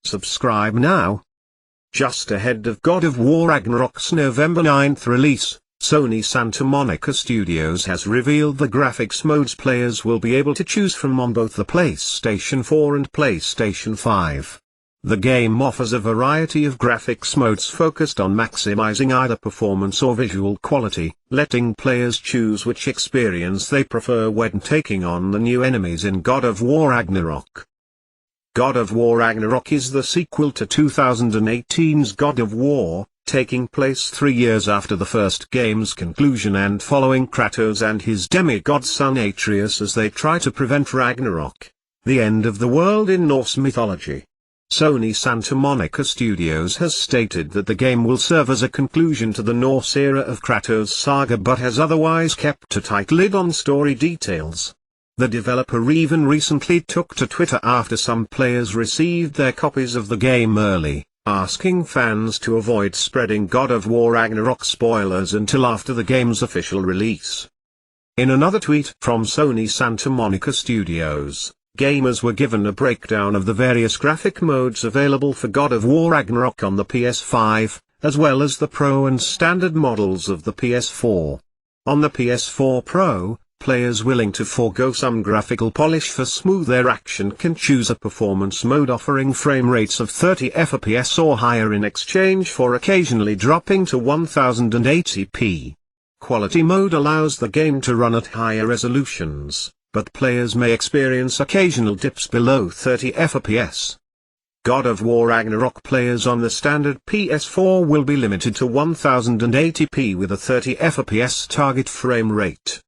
Subscribe now. Just ahead of God of War Ragnarok's November 9th release, Sony Santa Monica Studios has revealed the graphics modes players will be able to choose from on both the PlayStation 4 and PlayStation 5. The game offers a variety of graphics modes focused on maximizing either performance or visual quality, letting players choose which experience they prefer when taking on the new enemies in God of War Ragnarok. God of War Ragnarok is the sequel to 2018's God of War, taking place 3 years after the first game's conclusion and following Kratos and his demigod son Atreus as they try to prevent Ragnarok, the end of the world in Norse mythology. Sony Santa Monica Studios has stated that the game will serve as a conclusion to the Norse era of Kratos' saga but has otherwise kept a tight lid on story details. The developer even recently took to Twitter after some players received their copies of the game early, asking fans to avoid spreading God of War Ragnarok spoilers until after the game's official release. In another tweet from Sony Santa Monica Studios, gamers were given a breakdown of the various graphic modes available for God of War Ragnarok on the PS5, as well as the Pro and Standard models of the PS4. On the PS4 Pro, players willing to forego some graphical polish for smoother action can choose a performance mode offering frame rates of 30 FPS or higher in exchange for occasionally dropping to 1080p. Quality mode allows the game to run at higher resolutions, but players may experience occasional dips below 30 FPS. God of War Ragnarok players on the standard PS4 will be limited to 1080p with a 30 FPS target frame rate.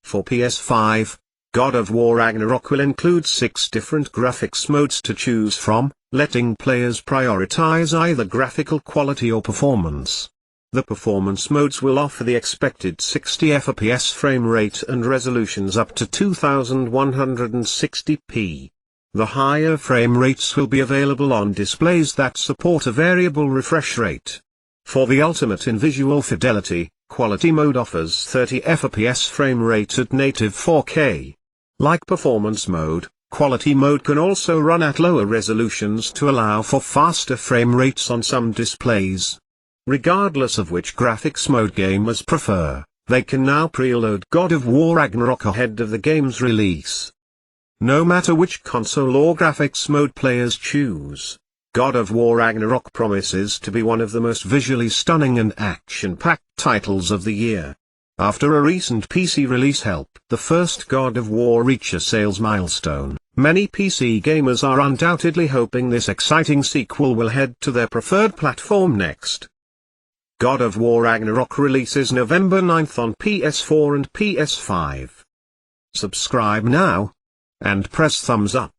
For PS5, God of War Ragnarok will include 6 different graphics modes to choose from, letting players prioritize either graphical quality or performance. The performance modes will offer the expected 60 FPS frame rate and resolutions up to 2160p. The higher frame rates will be available on displays that support a variable refresh rate. For the ultimate in visual fidelity, Quality mode offers 30 FPS frame rate at native 4K. Like performance mode, quality mode can also run at lower resolutions to allow for faster frame rates on some displays. Regardless of which graphics mode gamers prefer, they can now preload God of War Ragnarok ahead of the game's release. No matter which console or graphics mode players choose, God of War Ragnarok promises to be one of the most visually stunning and action-packed titles of the year. After a recent PC release helped the first God of War reach a sales milestone, many PC gamers are undoubtedly hoping this exciting sequel will head to their preferred platform next. God of War Ragnarok releases November 9th on PS4 and PS5. Subscribe now, and press thumbs up.